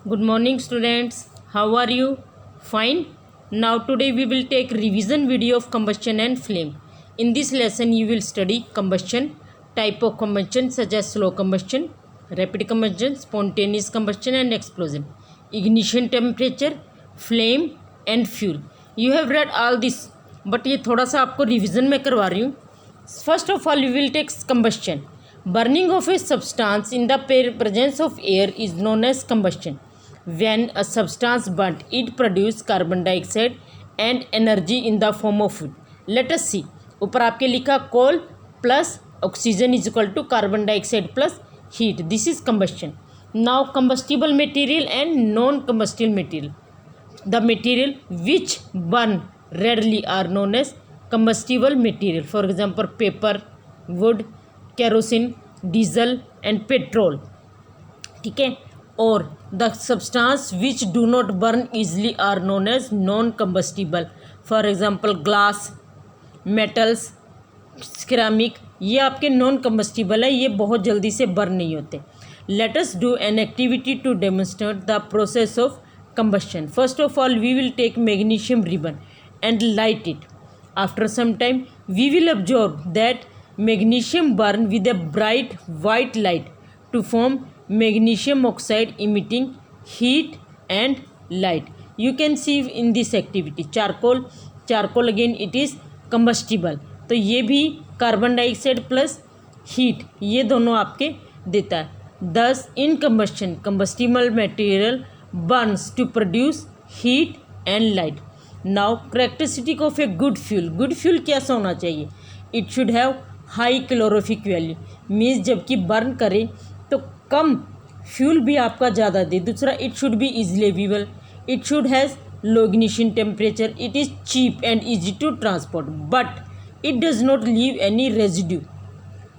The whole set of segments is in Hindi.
Good morning students. How are you? Fine. Now today we will take revision video of combustion and flame. In this lesson you will study combustion, type of combustion such as slow combustion, rapid combustion, spontaneous combustion and explosion, ignition temperature, flame and fuel. You have read all this but ये थोड़ा सा आपको रिविज़न में करवा रही हूँ. First of all you will take combustion. Burning of a substance in the presence of air is known as combustion. When a substance burnt, it produces carbon dioxide and energy in the form of food. Let us see. ऊपर आपके लिखा coal plus oxygen is equal to carbon dioxide plus heat. This is combustion. Now combustible material and non-combustible material. The material which burn readily are known as combustible material. For example, paper, wood, kerosene, diesel and petrol. ठीक है. और the substance which do not burn easily are known as non combustible. For example glass, metals, ceramic, ये आपके नॉन कम्बस्टिबल है, ये बहुत जल्दी से बर्न नहीं होते. Let us do an activity to demonstrate the process of combustion. First of all we will take magnesium ribbon and light it. After some time we will observe that magnesium burn with a bright white light to form magnesium oxide emitting heat and light. You can see in this activity charcoal again it is combustible, तो ये भी कार्बन डाइऑक्साइड प्लस हीट ये दोनों आपके देता है. Thus in combustion combustible material burns to produce heat and light. Now characteristic of a good fuel कैसा होना चाहिए? It should have high calorific value, means जबकि बर्न करे तो कम फ्यूल भी आपका ज़्यादा दे. दूसरा it should be easily available, it should has low ignition temperature, it is cheap and easy to transport but it does not leave any residue.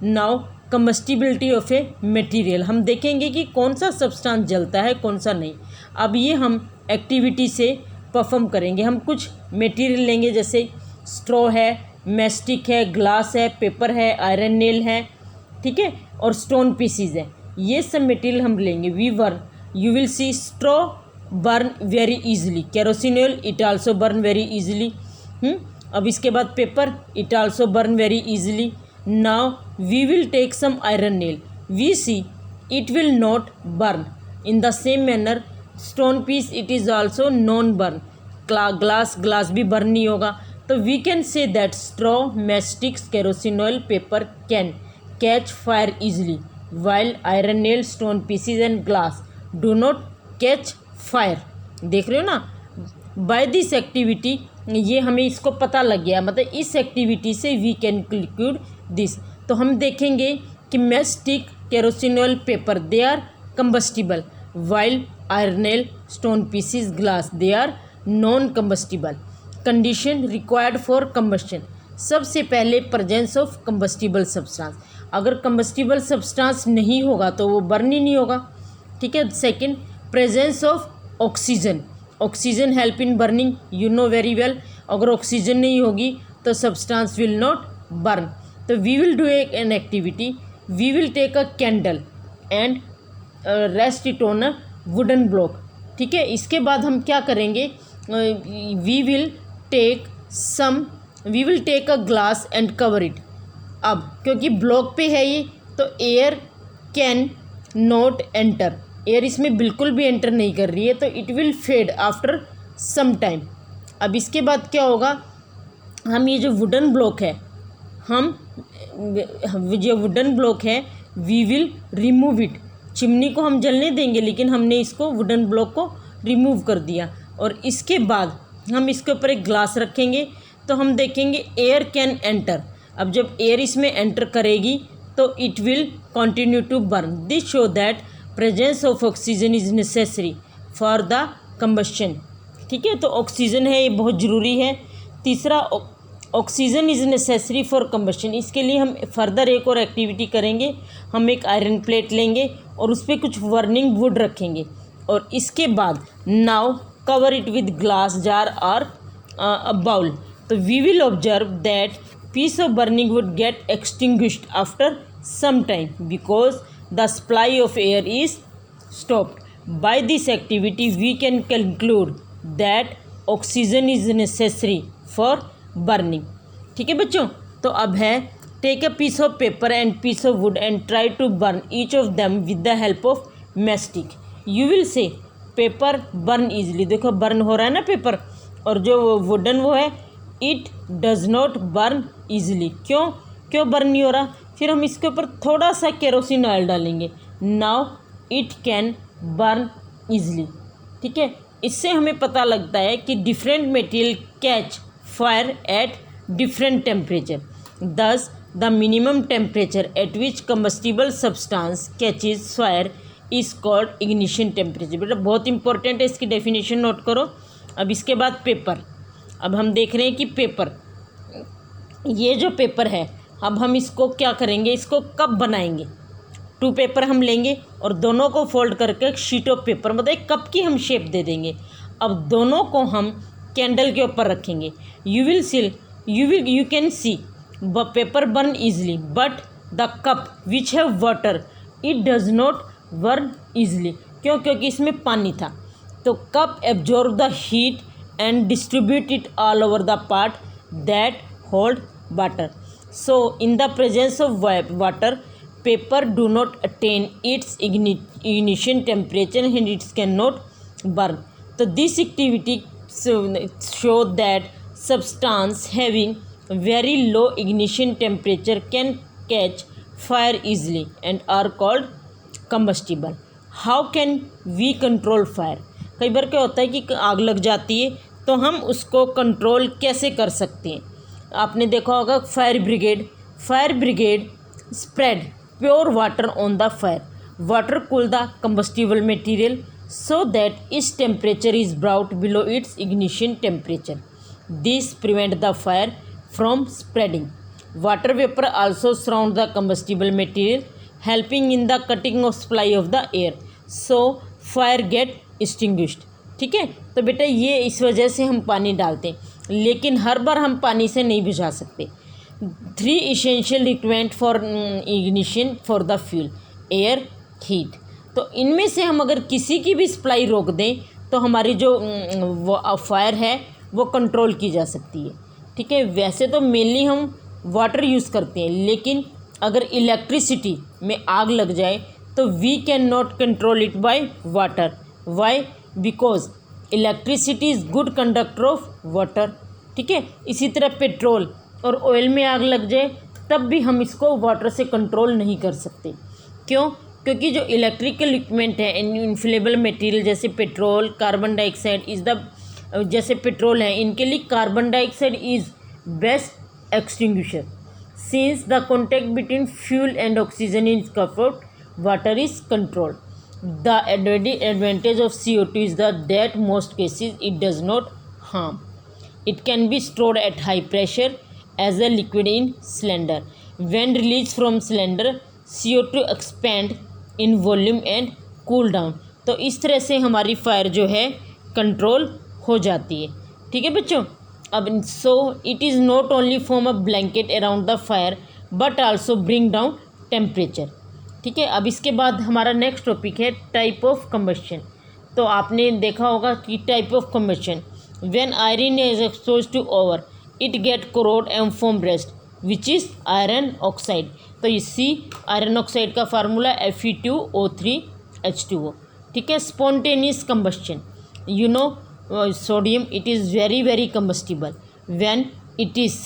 Now combustibility of a material, हम देखेंगे कि कौन सा सब्सटेंस जलता है कौन सा नहीं. अब ये हम एक्टिविटी से परफॉर्म करेंगे. हम कुछ मटेरियल लेंगे जैसे स्ट्रॉ है, मैस्टिक है, ग्लास है, पेपर है, आयरन नेल है, ठीक है, और स्टोन पीसीज है. ये सब मटेरियल हम लेंगे. We burn, you will see straw burn very easily, kerosene oil it also burn very easily. अब इसके बाद paper it also burn very easily. Now we will take some iron nail, we see it will not burn. In the same manner stone piece it is also non burn. Glass भी बर्न नहीं होगा. तो we can say that straw, mastics, kerosene oil, paper can catch fire easily while iron nail, stone pieces and glass do not catch fire. देख रहे हो ना. बाय दिस एक्टिविटी ये हमें इसको पता लग गया, मतलब इस एक्टिविटी से वी कैन कंक्लूड दिस. तो हम देखेंगे कि matchstick, kerosene oil, paper they are combustible while iron nail, stone pieces, glass they are non combustible. Condition required for combustion, सबसे पहले प्रेजेंस ऑफ कंबस्टिबल सब्सटेंस. अगर कंबस्टिबल सब्सटेंस नहीं होगा तो वो बर्न ही नहीं होगा. ठीक है. Second presence of oxygen help in burning, you know very well. अगर ऑक्सीजन नहीं होगी तो सब्सटेंस विल नॉट बर्न. तो we will do an activity, we will take a candle and rest it on a wooden block. ठीक है. इसके बाद हम क्या करेंगे, we will take a glass and cover it. अब क्योंकि ब्लॉक पे है ये तो air can not enter, air इसमें बिल्कुल भी एंटर नहीं कर रही है, तो it will fade after some time. अब इसके बाद क्या होगा, हम ये जो वुडन ब्लॉक है we will remove it. Chimney को हम जलने देंगे लेकिन हमने इसको वुडन ब्लॉक को रिमूव कर दिया. और इसके बाद हम इसके ऊपर एक ग्लास रखेंगे तो हम देखेंगे एयर कैन एंटर. अब जब एयर इसमें एंटर करेगी तो it will continue to burn. This show that presence of oxygen is necessary for the combustion. ठीक है. तो ऑक्सीजन है ये बहुत ज़रूरी है. तीसरा oxygen is necessary for combustion. इसके लिए हम फर्दर एक और एक्टिविटी करेंगे. हम एक आयरन प्लेट लेंगे और उस पर कुछ बर्निंग वुड रखेंगे और इसके बाद now cover it with glass jar और अ बाउल. तो we will observe that piece of burning would get extinguished after some time because the supply of air is stopped. By this activity we can conclude that oxygen is necessary for burning. ठीक है बच्चों, तो अब है take a piece of paper and piece of wood and try to burn each of them with the help of matchstick. You will see paper burn easily, देखो बर्न हो रहा है ना पेपर, और जो वुडन वो है it does not burn easily. क्यों बर्न नहीं हो रहा? फिर हम इसके ऊपर थोड़ा सा केरोसिन ऑयल डालेंगे, now it can burn easily. ठीक है, इससे हमें पता लगता है कि different material catch fire at different temperature, thus the minimum temperature at which combustible substance catches fire is called ignition temperature. बेटा बहुत इंपॉर्टेंट है, इसकी डेफिनेशन नोट करो। अब इसके बाद पेपर, अब हम देख रहे हैं कि पेपर, ये जो पेपर है अब हम इसको क्या करेंगे, इसको कप बनाएंगे। 2 पेपर हम लेंगे और दोनों को फोल्ड करके शीट ऑफ पेपर मतलब एक कप की हम शेप दे देंगे। अब दोनों को हम कैंडल के ऊपर रखेंगे। You can C paper burn easily but the cup which have water it does not burn easily. क्योंकि इसमें पानी था, तो cup absorb the heat and distribute it all over the part that hold water. So in the presence of water, paper do not attain its ignition temperature and it cannot burn. So this activity show that substance having very low ignition temperature can catch fire easily and are called combustible. How can we control fire? कई बार क्या होता है कि आग लग जाती है, तो हम उसको कंट्रोल कैसे कर सकते हैं? आपने देखा होगा fire brigade spread pure water on the fire, water cool the combustible material so that its temperature is brought below its ignition temperature, this prevent the fire from spreading. Water vapour also surround the combustible material helping in the cutting off supply of the air, so fire get extinguished. ठीक है, तो बेटा ये इस वजह से हम पानी डालते हैं, लेकिन हर बार हम पानी से नहीं बुझा सकते। 3 essential requirement for ignition for the fuel, air, heat. तो इनमें से हम अगर किसी की भी सप्लाई रोक दें तो हमारी जो फायर है वो कंट्रोल की जा सकती है। ठीक है, वैसे तो मेनली हम वाटर यूज़ करते हैं, लेकिन अगर इलेक्ट्रिसिटी में आग लग जाए तो we can not control it by water. Why? Because electricity is good conductor of water. ठीक है, इसी तरह पेट्रोल और ऑयल में आग लग जाए तब भी हम इसको वाटर से कंट्रोल नहीं कर सकते। क्यों? क्योंकि जो इलेक्ट्रिकल इक्विपमेंट है, इन्फ्लेमेबल मटेरियल जैसे petrol, carbon dioxide is the, जैसे पेट्रोल है, इनके लिए carbon dioxide is best extinguisher. Since the contact between fuel and oxygen is controlled, water is controlled. The advantage of CO2 is that most cases it does not harm. It can be stored at high pressure as a liquid in cylinder. When released from cylinder, CO2 expand in volume and cool down. तो इस तरह से हमारी फायर जो है कंट्रोल हो जाती है। ठीक है बच्चों, अब so it is not only form a blanket around the fire but also bring down temperature. ठीक है, अब इसके बाद हमारा नेक्स्ट टॉपिक है टाइप ऑफ कंबस्शन। तो आपने देखा होगा कि type of combustion, when iron is expose to over it get corrode and form rust which is iron oxide. तो इसी आयरन ऑक्साइड का फार्मूला Fe2O3H2O। ठीक है, spontaneous combustion, you know sodium it is very combustible when it is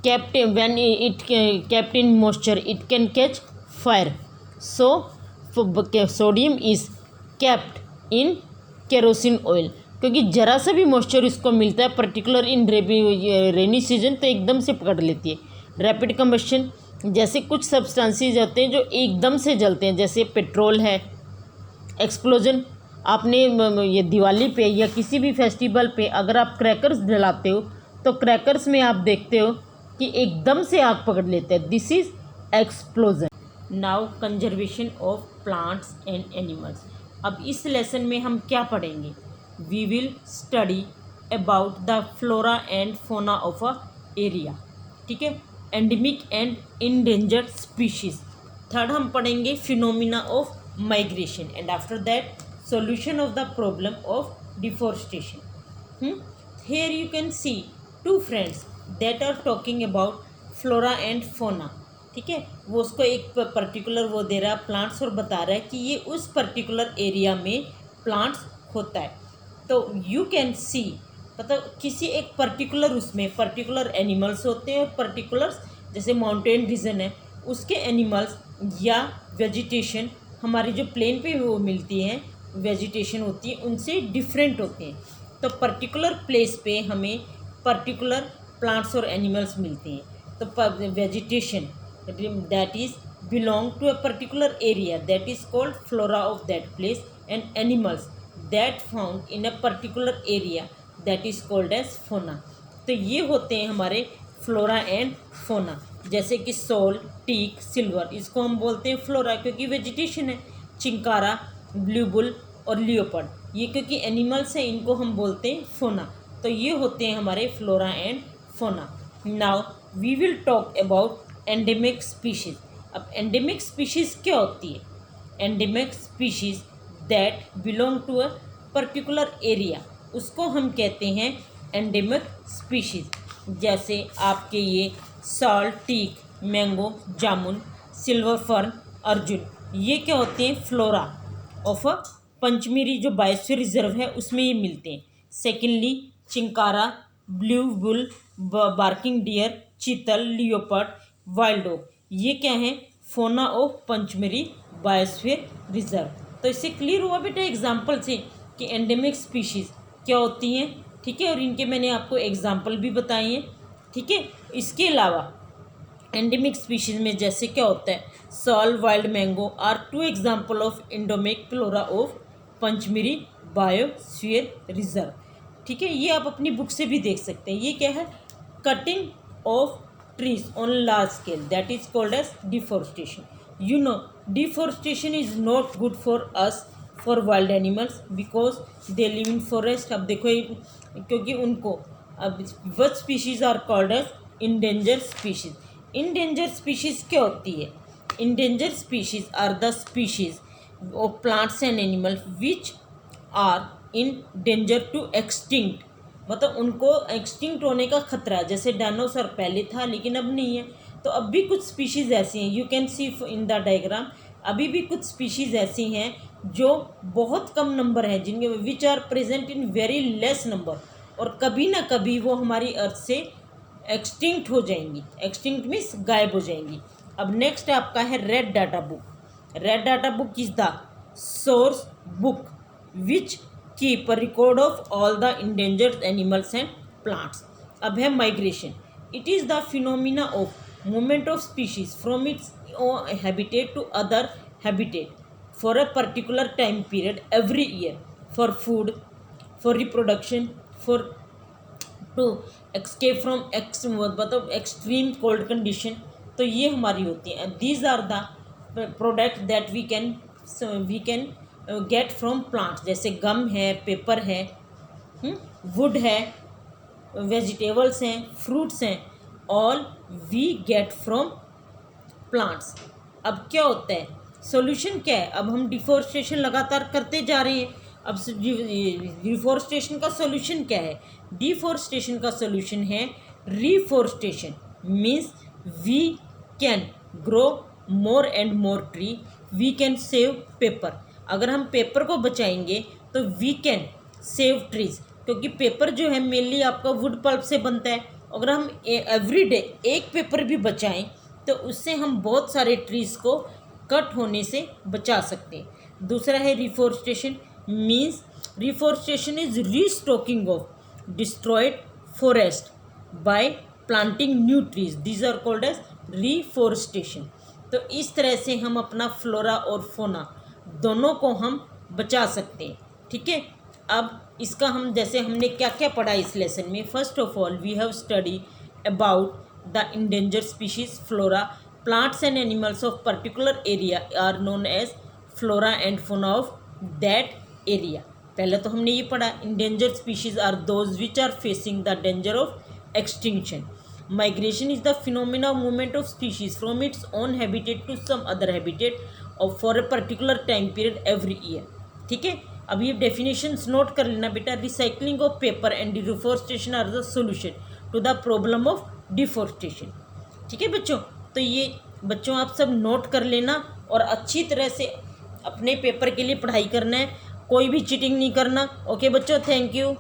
kept in moisture it can catch fire. So sodium is kept in kerosene oil, क्योंकि ज़रा सा भी मॉइस्चर इसको मिलता है पर्टिकुलर इन रेनी सीजन तो एकदम से पकड़ लेती है। रैपिड कंबस्शन, जैसे कुछ सब्सटेंसेस होते हैं जो एकदम से जलते हैं, जैसे पेट्रोल है। एक्सप्लोजन, आपने ये दिवाली पे या किसी भी फेस्टिवल पे अगर आप क्रैकर्स जलाते हो तो क्रैकर्स में आप देखते हो कि एकदम से आग पकड़ लेते हैं, this is explosion. Now conservation of plants and animals. अब इस लेसन में हम क्या पढ़ेंगे? We will study about the flora and fauna of a area. ठीक है, endemic and endangered species. Third हम पढ़ेंगे phenomena of migration and after that solution of the problem of deforestation. Here you can see two friends that are talking about flora and fauna. ठीक है, वो उसको एक पर्टिकुलर वो दे रहा है प्लांट्स और बता रहा है कि ये उस पर्टिकुलर एरिया में प्लांट्स होता है. तो यू कैन सी मतलब किसी एक पर्टिकुलर उसमें पर्टिकुलर एनिमल्स होते हैं और पर्टिकुलर जैसे माउंटेन रीजन है उसके एनिमल्स या वेजिटेशन हमारी जो प्लेन पे वो मिलती हैं वेजिटेशन होती है उनसे डिफरेंट होते हैं. तो पर्टिकुलर प्लेस पे हमें पर्टिकुलर प्लांट्स और एनिमल्स मिलते हैं. तो vegetation that is belong to a particular area that is called flora of that place and animals that found in a particular area that is called as fauna. तो ये होते हैं हमारे फ्लोरा एंड फोना. जैसे कि सोल, टीक, सिल्वर, इसको हम बोलते हैं फ्लोरा क्योंकि वेजिटेशन है. चिंकारा, ब्लू बुल और लियोपर्ड, ये क्योंकि एनिमल्स हैं, इनको हम बोलते हैं फोना. तो ये होते हैं हमारे flora and fauna. Now we will talk about endemic species. अब एंडेमिक स्पीशीज़ क्या होती है? Endemic species that belong to a particular area, उसको हम कहते हैं एंडेमिक स्पीशीज़. जैसे आपके ये salt, teak, mango, jamun, silver fern, arjun, ये क्या होते हैं? फ्लोरा ऑफ अ पंचमरी जो बायोस्फीयर रिजर्व है उसमें ये मिलते हैं. Secondly chinkara, blue bull, barking deer, चीतल, लियोपर्ड, वाइल्ड डॉग, ये क्या हैं? फोना ऑफ पंचमरी बायोस्फीयर रिजर्व. तो इससे क्लियर हुआ बेटा एग्जाम्पल से कि एंडेमिक स्पीशीज़ क्या होती हैं. ठीक है, और इनके मैंने आपको एग्जाम्पल भी बताए हैं. ठीक है, इसके अलावा एंडेमिक स्पीशीज़ में जैसे क्या होता है? Sal, wild mango are two example of endemic flora of Pachmarhi biosphere reserve. ठीक है, ये आप अपनी बुक से भी देख सकते हैं. ये क्या है? Cutting of trees on large scale that is called as deforestation. You know deforestation is not good for us for wild animals because they live in forest. अब देखो क्योंकि उनको अब what species are called as endanger species. Endanger species क्या होती है? Endanger species are the species of plants and animals which are in danger to extinct. मतलब उनको एक्सटिंक्ट होने का खतरा है. जैसे डायनासोर पहले था लेकिन अब नहीं है. तो अब भी कुछ स्पीशीज़ ऐसी हैं, you can see in the diagram, अभी भी कुछ स्पीशीज़ ऐसी हैं जो बहुत कम नंबर हैं, जिनके which are present in very less number, और कभी ना कभी वो हमारी अर्थ से एक्सटिंक्ट हो जाएंगी. एक्सटिंक्ट मीन्स गायब हो जाएंगी. अब नेक्स्ट आपका है red data book. Red data book is the source book which keep a record of all the endangered animals and plants. अब है migration. It is the phenomena of movement of species from its habitat to other habitat for a particular time period every year for food, for reproduction, for to escape from मतलब एक्सट्रीम कोल्ड कंडीशन. तो ये हमारी होती हैं. These are the product that we can get from plants. जैसे गम है, पेपर है, वुड है, वेजिटेबल्स हैं, फ्रूट्स हैं, all we get from plants. अब क्या होता है? सॉल्यूशन क्या है? अब हम डिफॉरेस्टेशन लगातार करते जा रहे हैं. अब डिफॉरेस्टेशन का सॉल्यूशन क्या है? डिफॉरेस्टेशन का सॉल्यूशन है reforestation. Means we can grow more and more tree, we can save paper. अगर हम पेपर को बचाएंगे तो वी कैन सेव ट्रीज, क्योंकि पेपर जो है मेनली आपका वुड पल्प से बनता है. अगर हम एवरी डे एक पेपर भी बचाएं तो उससे हम बहुत सारे ट्रीज़ को कट होने से बचा सकते हैं. दूसरा है reforestation. Means reforestation is restocking of destroyed forest by planting new trees. These are called as reforestation. तो इस तरह से हम अपना फ्लोरा और फोना दोनों को हम बचा सकते हैं. ठीक है, अब इसका हम जैसे हमने क्या क्या पढ़ा इस लेसन में. First of all we have study about the endanger species flora. Plants and animals of particular area are known as flora and fauna of that area. पहले तो हमने ये पढ़ा endanger species are those which are facing the danger of extinction. Migration is the phenomena of movement of species from its own habitat to some other habitat or for a particular time period every year. ठीक है, अब ये डेफिनेशंस नोट कर लेना बेटा। Recycling of paper and deforestation are the solution to the problem of deforestation. ठीक है बच्चों, तो ये बच्चों आप सब नोट कर लेना और अच्छी तरह से अपने पेपर के लिए पढ़ाई करना है, कोई भी चीटिंग नहीं करना। ओके बच्चों, थैंक यू।